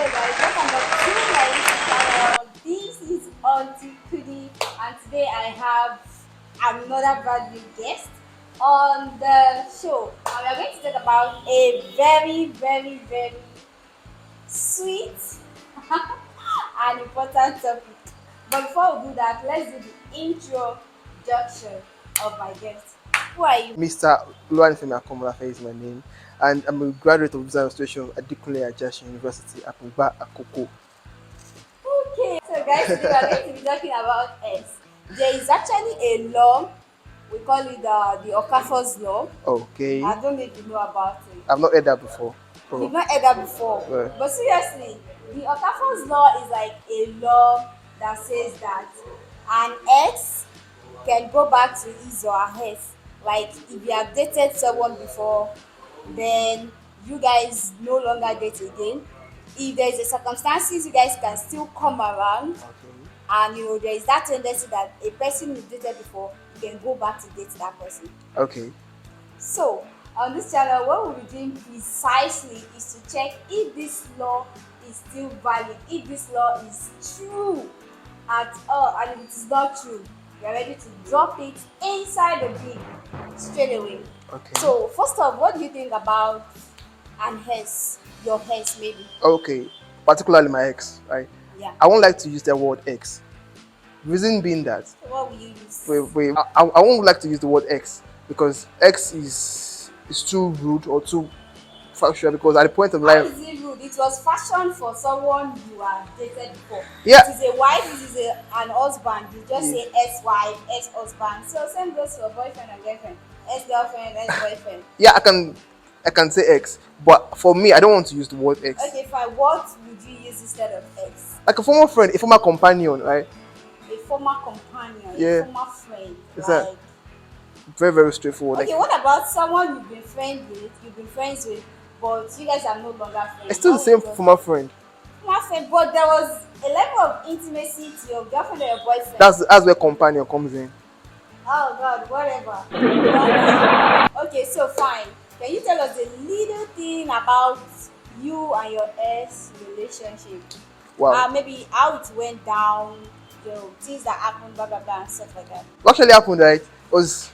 Hello guys, welcome back to my YouTube channel. This is Auntie Kudi, and today I have another brand new guest on the show. And we are going to talk about a very sweet and important topic. But before we do that, let's do the introduction of my guest. Who are you? Mr. Oluwanifemi Akomolafe is my name, and I'm a graduate of business administration at Adekunle Ajasin University, Apungba, Akoko. Okay, so guys, today we are going to be talking about X. There is actually a law, we call it the okafor'slaw. Okay, I don't know if you know about it. I've not heard that before. You've Oh, not heard that before. well, But seriously, the okafor'slaw is like a law that says that an ex can go back to his or her ex. Like if you have dated someone before, then you guys no longer date again. If there is a circumstances, you guys can still come around, okay, and there is that tendency that a person you dated before, you can go back to date that person. okay, So on this channel, what we'll be doing precisely is to check if this law is still valid, if this law is true at all, and if it is not true, we are ready to drop it inside the bin straight away. okay, So first off, what do you think about an ex, your ex maybe? okay. Particularly my ex, right? Yeah. I won't like to use the word ex. Reason being that, So what will you use? I won't like to use the word ex because ex is too rude or too factual. Because at the point of How life, is it rude? It was fashion for someone you have dated before. yeah, It is a wife, it is an husband. You just yeah, say ex-wife, ex-husband. So same goes for boyfriend and girlfriend. Ex-girlfriend, ex-boyfriend. yeah. I can say ex, but for me, I don't want to use the word ex. Okay, fine. What would you use instead of ex? Like a former friend, a former companion, right? A former companion, Yeah, a former friend. it's Like, very straightforward. okay, Like what about someone you've been friends with, but you guys are no longer friends? it's still the What would same you former friend. former friend, but there was a level of intimacy to your girlfriend or your boyfriend. That's where companion comes in. Oh God, whatever. Okay, so fine. Can you tell us a little thing about you and your ex relationship? Wow. Maybe how it went down, things that happened, blah blah blah, and stuff like that. What actually happened, right? Was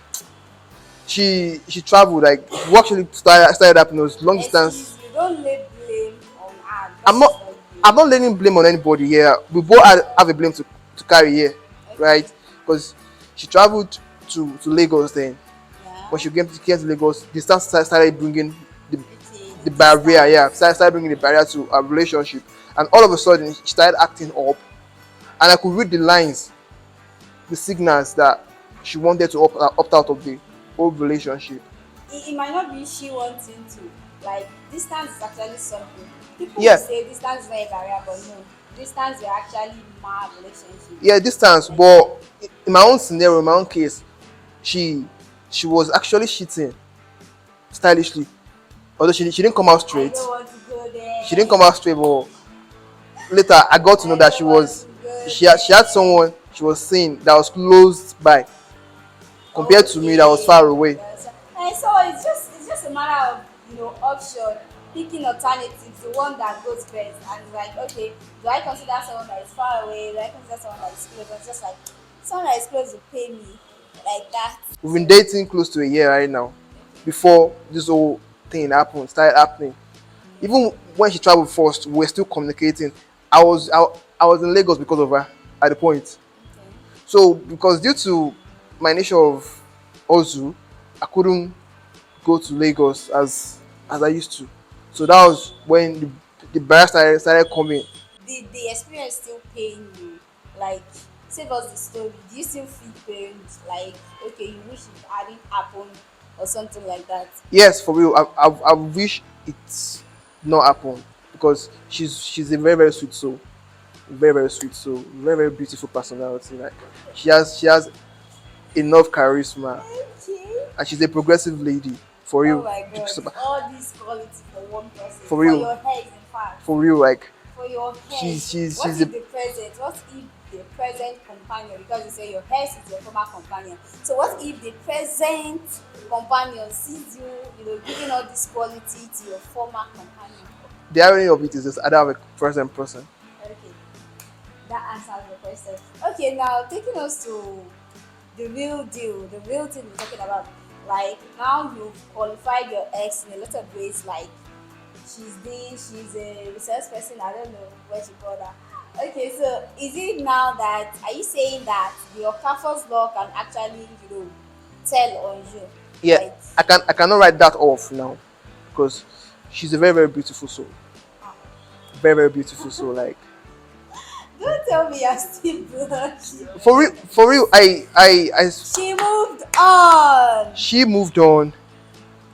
she traveled like what actually started happening was long distance. Excuse you, don't lay blame on her I'm because she's not not you. I'm not laying blame on anybody here. We both have a blame to carry here, Okay. right? Because she traveled to Lagos then. Yeah. When she came to Lagos, distance started bringing Okay, the the barrier, yeah, distance. started bringing the barrier to our relationship. And all of a sudden, she started acting up, and I could read the lines, the signals that she wanted to opt out of the old relationship. It might not be she wanting to. Like distance is actually something. People will Yeah, say distance is not a barrier, but no. Distance is actually my relationship. yeah, distance. But in my own scenario, in my own case, she she was actually cheating stylishly. Although she didn't come out I straight. don't want to go there. She didn't come out straight, but later I got to know I that don't want to go she had there. someone she was seeing that was close by compared to me that was Okay. far away. Yes. And so it's just a matter of option, picking alternatives, the one that goes best. And it's like, okay, do I consider someone that is far away? Do I consider someone that is close? It's just like someone that is close will pay me like that. We've been dating close to a year right now. Before this whole thing started happening. Even when she traveled first, we were still communicating. I was in Lagos because of her at the point. Okay. So because due to my nature of Ozu, I couldn't go to Lagos as I used to. So that was when the barrier started coming. Did the experience still pain you? Like, save us the story. Do you still feel pained? Like, okay, you wish it hadn't happened or something like that? Yes, for real. I wish it's not happened because she's a very sweet soul, very sweet soul, very beautiful personality. Like she has enough charisma, Okay. and she's a progressive lady for Oh real. my God. All these qualities for one person. For For real, your hair, in fact. for real. Like For your hair. What she's if a the present? What if the present companion? Because you say your hair is your former companion. So what if the present companion sees you, giving all this quality to your former companion? the irony of it is just I don't have a present person. Okay, that answers the question. Okay, now taking us to the real thing we're talking about. Like now you've qualified your ex in a lot of ways, like she's this, she's a research person, I don't know what you call that. Okay, so is it now that are you saying that the Okafor's law can actually, tell on you? Yeah, Like I cannot write that off now because she's a very very beautiful soul, very very beautiful soul. Like don't tell me you're still blushing. for real. She moved on, She moved on.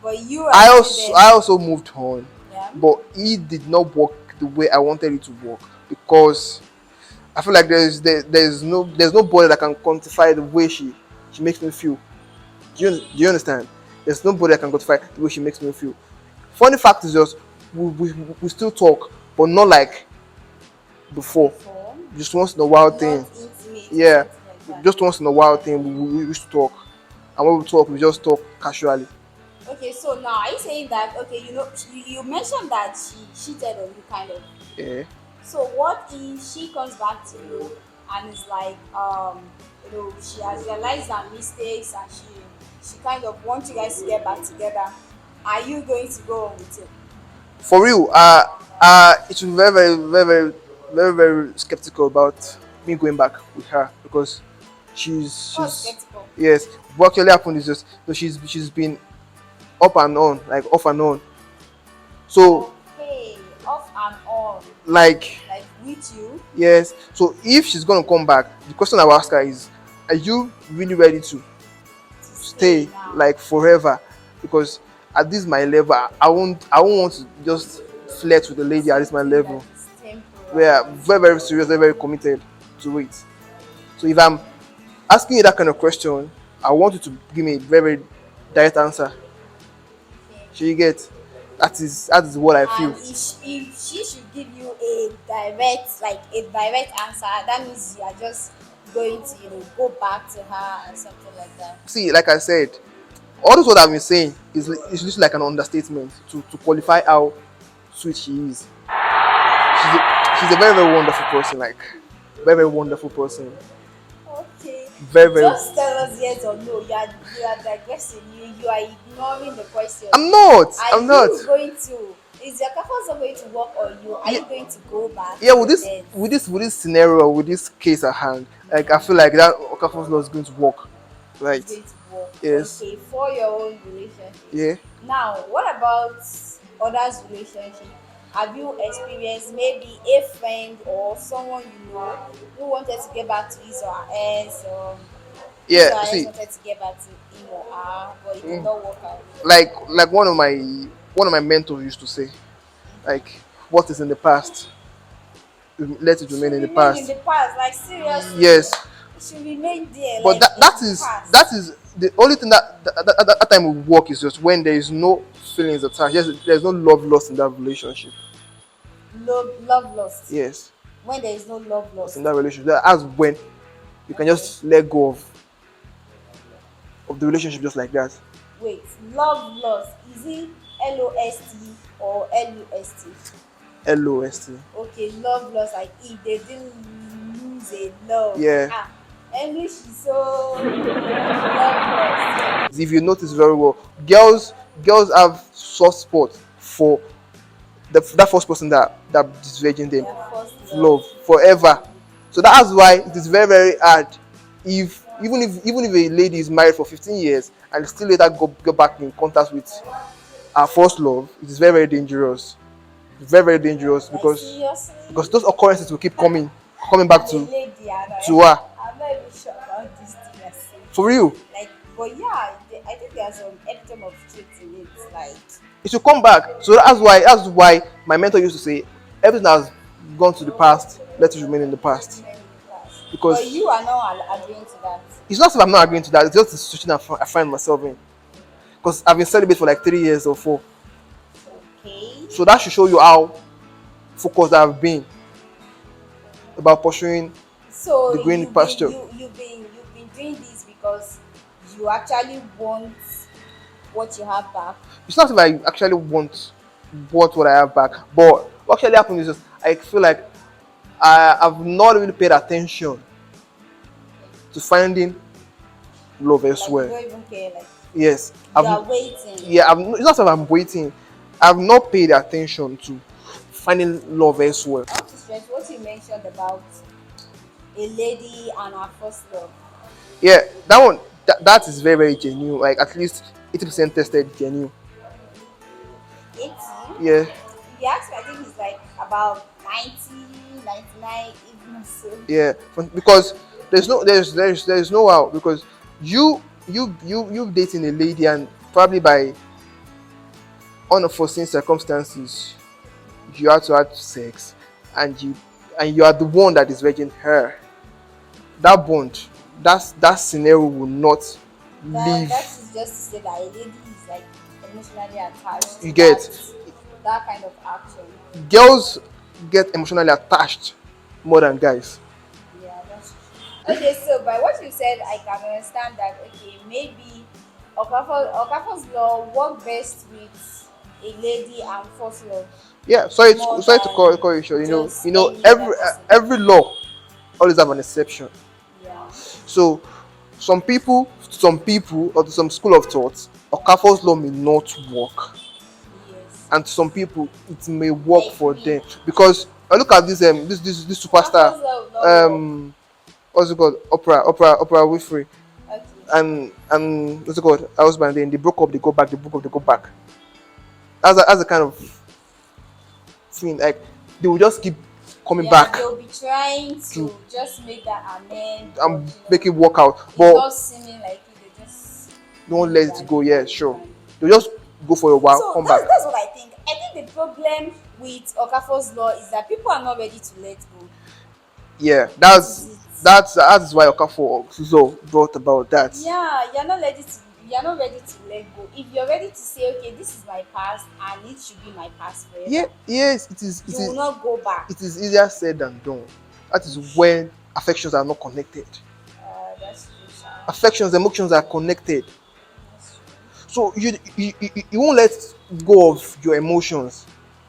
but you are still there. I also moved on, Yeah. but it did not work the way I wanted it to work because I feel like there's nobody that can quantify the way she makes me feel. Do you understand? There's nobody that can quantify the way she makes me feel. Funny fact is just we still talk, but not like before. Before, Just once in a while not thing. intimate or Yeah, something like that. just once in a while thing we used to talk, and when we talk, we just talk casually. Okay, so now are you saying that okay, you mentioned that she cheated on you kind of. Yeah. So what if she comes back to you and is like, she has realized her mistakes and she kind of wants you guys to get back together. Are you going to go on with it? For real, it should be very skeptical about me going back with her because What's she's skeptical? yes. What actually happened is just so she's been up and on, like off and on. So Okay, off and on, like like with you. yes. So if she's gonna come back, the question I will ask her is, are you really ready to To stay stay now. like forever? Because at this my level, I won't want to just flirt with the lady at this my Something that level. is We are temporary. very very serious, very very committed to it. So if I'm asking you that kind of question, I want you to give me a very, very direct answer. Okay. So you get that is what I And feel. if she should give you a direct answer, that means you are just going to, go back to her and something like that. See, like I said, all this what I've been saying is just like an understatement to qualify how sweet she is. She's a very very wonderful person, like very very wonderful person. Okay. Very very. Just tell us yes or no. You are digressing. You are ignoring the question. I'm not. Are I'm not. you going to is your couple going to work on you? Are Yeah, you going to go back yeah. to your ex? With this scenario, with this case at hand, like I feel like that Okafor's law is going to work. It's Right. going to work. Yes. Okay, for your own relationship. Yeah. Now, what about others' relationship? Have you experienced maybe a friend or someone you know who wanted to get back to his or her ex, or his or Yeah. her ex See, wanted to get back to him or her, but it did mm, not work out? like one of my mentors used to say, like what is in the past, let it remain Should in the remain in past. the past, like seriously. Yes. It should remain there, But like in the that past. is the only thing that time will work is just when there is no feelings attached. Yes, there's no love lost in that relationship. Love lost. Yes, When there is no love lost in lost. that relationship. That's when you can Okay. just let go of the relationship just like that. Wait, love lost. Is it LOST or LUST? LOST. Okay, love lost, like if they didn't lose a love. Yeah. English is so love lost. If you notice very well, girls have soft spot for that first person that is virgin them Their first love love. forever. So that's why it is very very hard if even if a lady is married for 15 years and still later go back in contact with her first love, it is very very dangerous. It's very very dangerous Like seriously? because those occurrences will keep coming back I'm a lady and to her. I'm not even sure about this thing you're saying. For real, Like, but yeah, I think there's some epitome of truth in it. Like, it should come back. So that's why my mentor used to say everything that has gone to the past, let it remain in the past. remain in the past. Because But you are not agreeing to that. it's not if I'm not agreeing to that, it's just the situation I find myself in. Because I've been celibate for like 3 years or 4. Okay. So that should show you how focused I've been about pursuing So the green pasture. you've been doing this because you actually want what you have back. It's not if I actually want what I have back, but what actually happened is just I feel like I've not really paid attention to finding love Like you elsewhere. don't even care. Like Yes, you are waiting. yeah, it's not that I'm waiting. I've not paid attention to finding love elsewhere. I want to stress what you mentioned about a lady and her first love. Yeah, that one that is very very genuine. Like at least 80% tested genuine. 80. Yeah, If you ask me, I think it's like about 90, 99, even so. yeah. Because there's no how because you dating a lady and probably by unforeseen circumstances you had to have sex and you are the one that is virgin her. That bond, that scenario will not leave. That is just to say that a lady is like emotionally attached You to get that kind of action. girls get emotionally attached more than guys. Yeah, that's true. Okay, so by what you said, I can understand that okay, maybe Okafor's law work best with a lady and first love Yeah, more sorry to than call you short. just You know any other person. every law always have an exception. Yeah. So some people or to some school of thought, Okafor's law may not work, Yes. and to some people it may work Like for me. them because look at this superstar, Okafor's law will not work. what's it called, Oprah Winfrey, Okay. and what's it called, her husband. Then they broke up, they go back, they broke up, they go back. That's a kind of thing. Like they will just keep coming Yeah, back they'll be trying to to just make that amend, but make it work out, it's but not seeming like it. They just don't leave let it it and go. leave Yeah, and leave sure. and leave. They'll just go for a while, So come back. that's what I think. I think the problem with Okafor's law is that people are not ready to let go. Yeah, That is it. that's why Okafor so brought about that. Yeah, you're not ready to let go. If you're ready to say, okay, this is my past and it should be my past Yeah, forever, yes, you will not go back. it is easier said than done. That is when affections are not connected. That's true, Sha. Affections, emotions are connected. That's true. So you won't let go of your emotions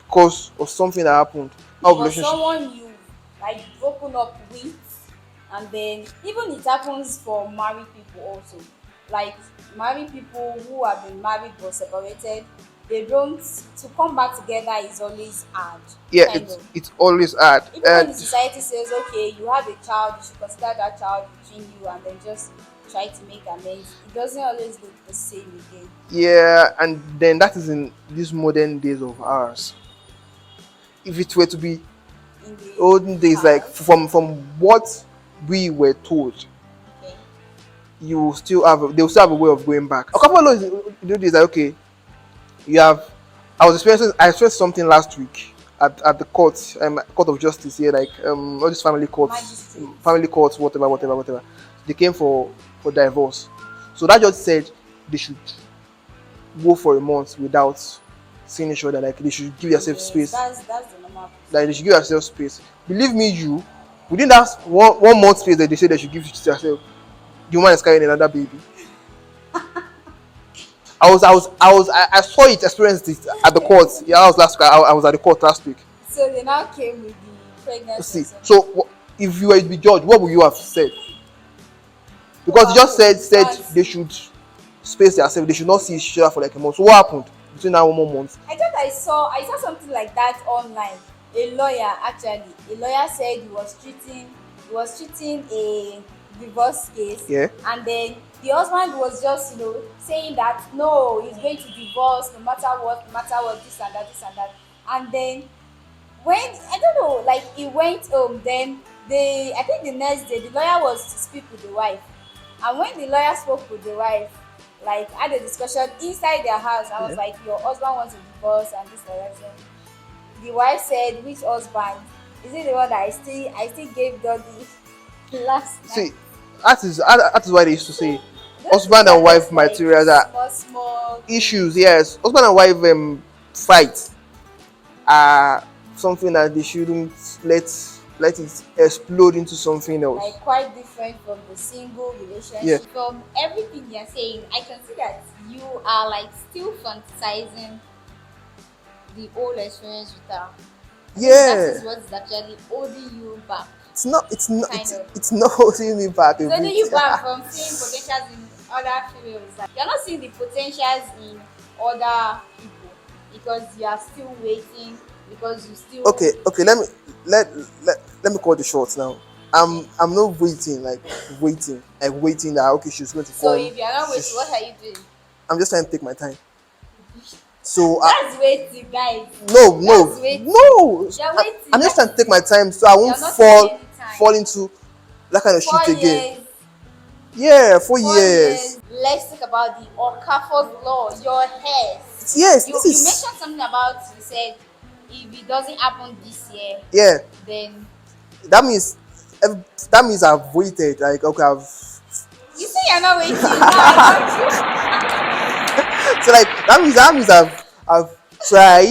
because of something that happened. Our For relationship. someone you like broken up with, and then even it happens for married people also. Like married people who have been married but separated, they don't, to come back together is always hard. Yeah, Kind of. it's always hard. Even when the society says, okay, you have a child, you should consider that child between you and then just try to make amends, it doesn't always look the same again. Yeah, and then that is in these modern days of ours. If it were to be In the olden days, like past. from what we were told, Okay. they'll still have a way of going back. A couple of those days, like okay, you have. I experienced something last week at the court of justice here, like all these Magistrate. family courts, whatever. They came for divorce. So that judge said they should go for a month without seeing each other. Like they should give yourself Yes, space. that's the normal Like they should give yourself space. Believe me, you within that one month space that they say they should give yourself, the woman is carrying another baby. I saw it, experienced it at the court. Yeah, I was last week. I was at the court last week. So they now came with the pregnancy. See, so if you were to be judged, what would you have said? Because they just said they should space themselves. They should not see each other for like a month. So what happened between that 1 more month? I thought I saw something like that online. A lawyer said he was treating a divorce case. Yeah. And then the husband was just, saying that no, he's going to divorce no matter what, this and that. And then when I don't know, like he went home, then I think the next day the lawyer was to speak with the wife. And when the lawyer spoke with the wife, like had a discussion inside their house, I was like, your husband wants a divorce and this and that. The wife said, which husband? Is it the one that I still gave Doggy last night? See, that is why they used to say Those husband are and wife just like materials are small issues. Yes, husband and wife fight are something that they shouldn't let it explode into something else. like quite different from the single relationship. Yeah. From everything you're saying, I can see that you are like still fantasizing the old experience with her. I think that Yeah. is what is actually holding you back, It's kind of. it's not holding me back a It's holding you bit. back from seeing potentials in other females. Like, you're not seeing the potentials in other people because you are still waiting, because you still. Okay. Let me call the shots now. Okay. I'm not waiting that okay she's going to So come. if you're not waiting, what She's, are you doing? I'm just trying to take my time. So That's waiting, guys. no That's no waiting. no. You're I, waiting. I'm just That trying to is take it. my time so I won't You're not taking any fall time. into that kind of shit Four again. years. Yeah, 4 years. 4 years. Let's talk about the okafor'slaw. Your hairs. Yes, You this you is mentioned something about, you said if it doesn't happen this year, yeah. then That means that means I've waited. Like okay, I've you say you're not waiting. Now I got so like that means I've tried,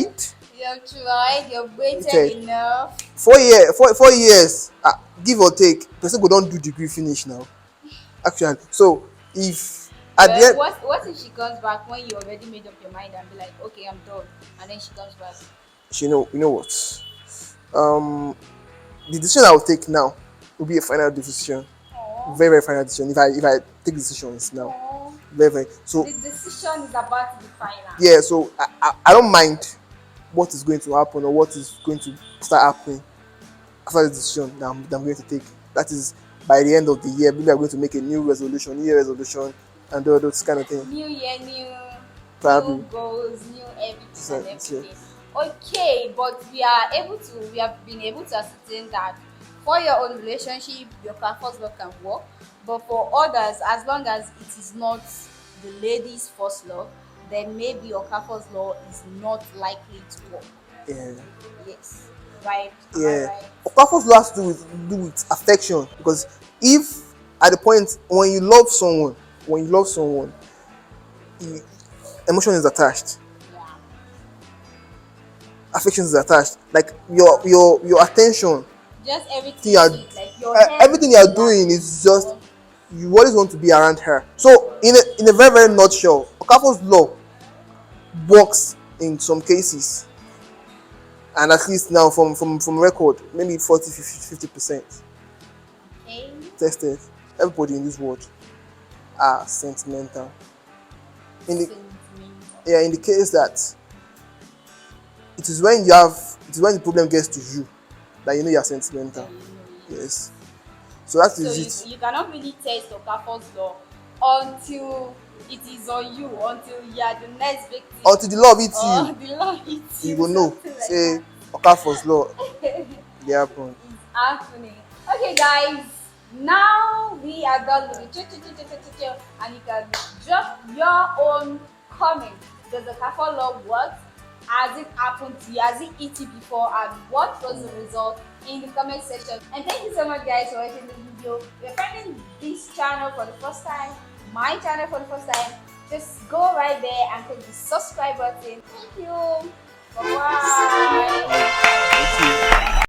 you. You've tried. You've waited waited enough. 4 years, give or take. Person go don't do degree finish now. Actually, so if at the Well, end, what if she comes back when you already made up your mind and be like, okay, I'm done, and then she comes back? you know what, um, the decision I will take now will be a final decision, Oh, very final decision. If I take decisions now, oh. very so The decision is about to be final. yeah. So I don't mind what is going to happen or what is going to start happening after the decision that I'm going to take. That is by the end of the year, maybe I'm going to make a new year resolution, and all those kind of thing. New year, new Probably. goals, new everything and Yeah. everything. Okay, but we have been able to ascertain that for your own relationship, your first love can work, but for others, as long as it is not the lady's first love, then maybe your first law is not likely to work. Yeah. Yes, right? Am I Yeah. right? Purpose has to do with affection because if at the point when you love someone, e- emotion is attached, Yeah. affection is attached. Like your attention, Just everything you you are, need, like your head everything you is are that doing is just on. you always want to be around her. So in a very nutshell, Okafor's law works in some cases, and at least now from record, maybe 40, 50% Okay. tested. Everybody in this world are sentimental. In the Sentiment. yeah, in the case that it is when the problem gets to you that you know you are Then sentimental. you know it. Yes. So that So is you, it. you cannot really test Okafor's law until it is on you, until you are the next victim, Until the love hits or you, the law hits you you, will know. something like Say that. Okafor's law, they happen. It's happening. Okay, guys. Now we are done with the and you can drop your own comment. Does the Okafor law work? Has it happened to you? Has it hit you before? And what was the result in the comment section? And thank you so much, guys, for watching this video. If you're finding this channel for the first time, my channel for the first time, just go right there and click the subscribe button. Thank you. Bye bye. Thank you.